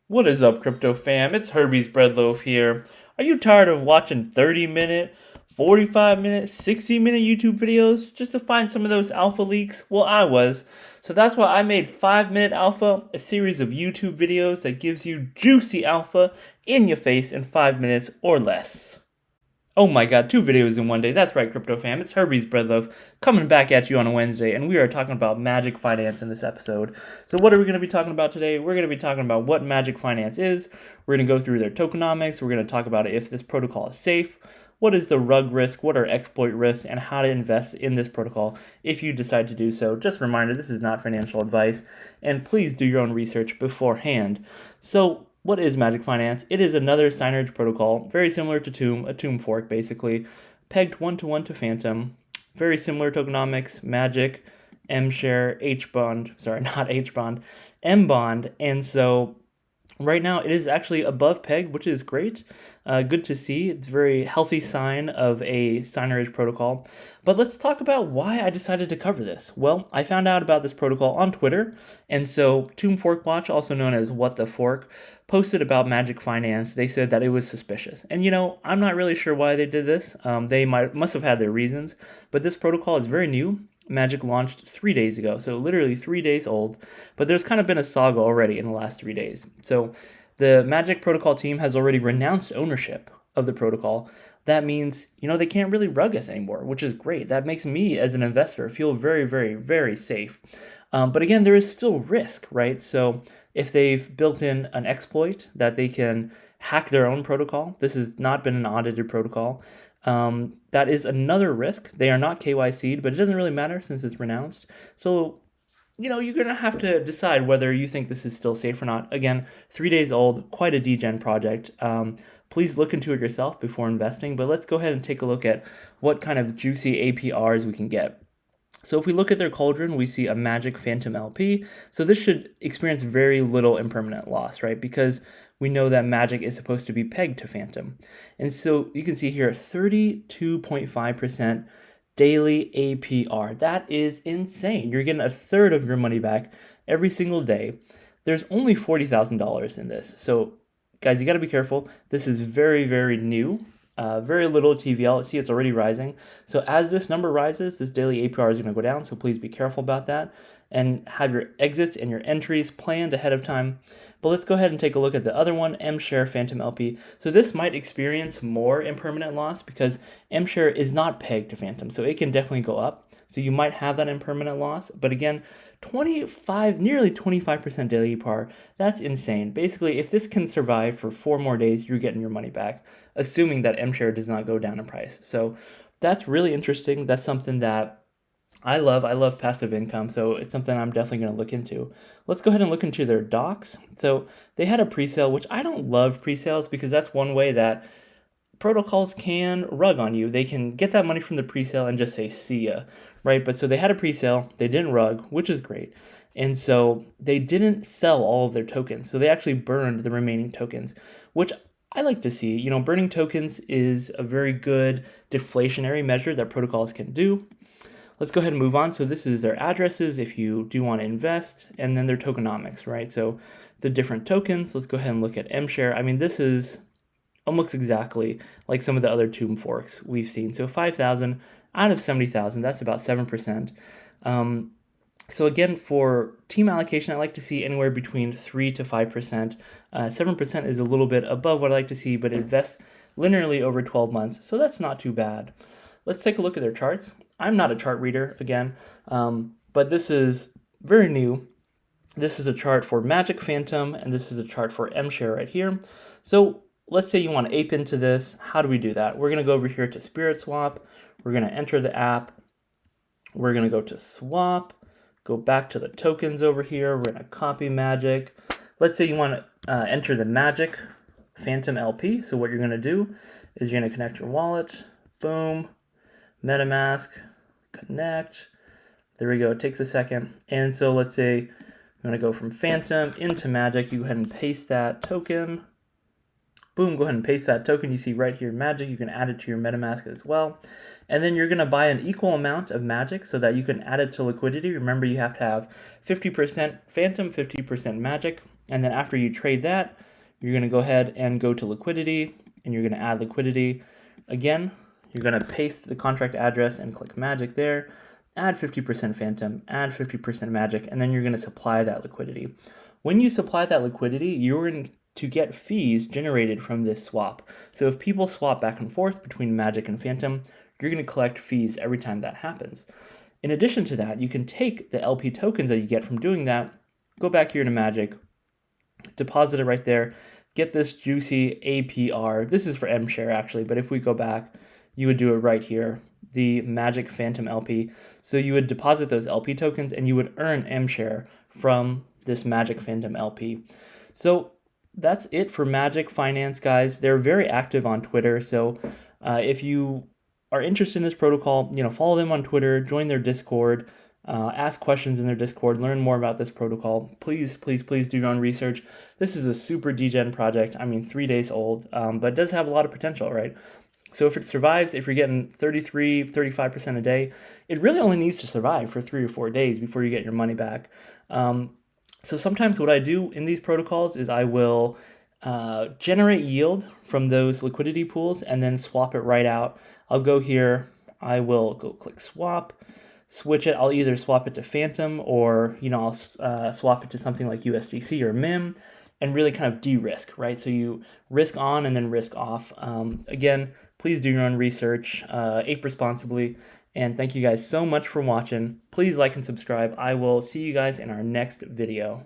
What is up, crypto fam? It's Herbie's Breadloaf here. Are you tired of watching 30-minute, 45-minute, 60-minute YouTube videos just to find some of those alpha leaks? Well, I was. So that's why I made 5-Minute Alpha, a series of YouTube videos that gives you juicy alpha in your face in 5 minutes or less. Oh my god, 2 videos in one day. That's right, crypto fam. It's Herbie's Breadloaf coming back at you on a Wednesday, and we are talking about Magik Finance in this episode. So, what are we going to be talking about today? We're going to be talking about what Magik Finance is. We're going to go through their tokenomics. We're going to talk about if this protocol is safe. What is the rug risk? What are exploit risks? And how to invest in this protocol if you decide to do so. Just a reminder, this is not financial advice, and please do your own research beforehand. So, what is Magik Finance? It is another signage protocol, very similar to Tomb, a Tomb fork basically, pegged 1-to-1 to Phantom. Very similar tokenomics, Magik, M-Share, H-Bond, sorry, not H-Bond, M-Bond, and so right now it is actually above peg, which is great. Good to see. It's a very healthy sign of a signage protocol. But let's talk about why I decided to cover this. Well, I found out about this protocol on Twitter, and so Tomb Fork Watch, also known as What the Fork, posted about Magik Finance. They said that it was suspicious. And I'm not really sure why they did this. They must have had their reasons, but this protocol is very new. Magik launched 3 days ago, so literally 3 days old, but there's kind of been a saga already in the last 3 days. So the Magik protocol team has already renounced ownership of the protocol. That means, they can't really rug us anymore, which is great. That makes me, as an investor, feel very, very, very safe. But again, there is still risk, right? So if they've built in an exploit that they can hack their own protocol, this has not been an audited protocol. That is another risk. They are not KYC'd, but it doesn't really matter since it's renounced. So, you're going to have to decide whether you think this is still safe or not. Again, 3 days old, quite a degen project. Please look into it yourself before investing, but let's go ahead and take a look at what kind of juicy APRs we can get. So if we look at their cauldron, we see a Magik Phantom LP. So this should experience very little impermanent loss, right? Because we know that Magik is supposed to be pegged to Phantom. And so you can see here 32.5% daily APR. That is insane. You're getting a third of your money back every single day. There's only $40,000 in this. So guys, you got to be careful. This is very, very new. Very little TVL. See, it's already rising. So as this number rises, this daily APR is going to go down. So please be careful about that and have your exits and your entries planned ahead of time. But let's go ahead and take a look at the other one, M-Share Phantom LP. So this might experience more impermanent loss because M-Share is not pegged to Phantom. So it can definitely go up. So you might have that impermanent loss. But again, nearly 25% daily APR. That's insane. Basically, if this can survive for 4 more days, you're getting your money back, assuming that M-Share does not go down in price. So that's really interesting. That's something that I love. I love passive income, so it's something I'm definitely going to look into. Let's go ahead and look into their docs. So they had a pre-sale, which I don't love pre-sales because that's one way that protocols can rug on you. They can get that money from the pre-sale and just say, see ya, right? But so they had a pre-sale, they didn't rug, which is great. And so they didn't sell all of their tokens. So they actually burned the remaining tokens, which I like to see. Burning tokens is a very good deflationary measure that protocols can do. Let's go ahead and move on. So this is their addresses if you do want to invest, and then their tokenomics, right? So the different tokens, let's go ahead and look at M-Share. I mean, this is almost exactly like some of the other Tomb forks we've seen. So 5,000 out of 70,000, that's about 7%. So again, for team allocation, I like to see anywhere between 3 to 5%. 7% is a little bit above what I like to see, but it invests linearly over 12 months. So that's not too bad. Let's take a look at their charts. I'm not a chart reader, again, but this is very new. This is a chart for Magik Phantom, and this is a chart for M-Share right here. So let's say you want to ape into this. How do we do that? We're going to go over here to Spirit Swap. We're going to enter the app. We're going to go to swap, go back to the tokens over here. We're going to copy Magik. Let's say you want to enter the Magik Phantom LP. So what you're going to do is you're going to connect your wallet. Boom. MetaMask. Connect. There we go. It takes a second. And so let's say you want to go from Phantom into Magik. You go ahead and paste that token. Boom, go ahead and paste that token. You see right here, Magik. You can add it to your MetaMask as well. And then you're going to buy an equal amount of Magik so that you can add it to liquidity. Remember, you have to have 50% Phantom, 50% Magik. And then after you trade that, you're going to go ahead and go to liquidity, and you're going to add liquidity. Again, you're going to paste the contract address and click Magik there, add 50% Phantom, add 50% Magik, and then you're going to supply that liquidity. When you supply that liquidity, you're going to get fees generated from this swap. So if people swap back and forth between Magik and Phantom, you're going to collect fees every time that happens. In addition to that, you can take the LP tokens that you get from doing that, go back here to Magik, deposit it right there, get this juicy APR. This is for M share actually, but if we go back, you would do it right here, the Magik Phantom LP. So you would deposit those LP tokens and you would earn M share from this Magik Phantom LP. So that's it for Magik Finance, guys. They're very active on Twitter. So if you are interested in this protocol, follow them on Twitter, join their Discord, ask questions in their Discord, learn more about this protocol. Please, please, please do your own research. This is a super degen project. 3 days old, but it does have a lot of potential, right? So if it survives, if you're getting 33, 35% a day, it really only needs to survive for 3 or 4 days before you get your money back. So sometimes what I do in these protocols is I will generate yield from those liquidity pools and then swap it right out. I'll go here, I will go click swap, switch it. I'll either swap it to Phantom or, I'll swap it to something like USDC or MIM and really kind of de-risk, right? So you risk on and then risk off. Again, please do your own research, ape responsibly, and thank you guys so much for watching. Please like and subscribe. I will see you guys in our next video.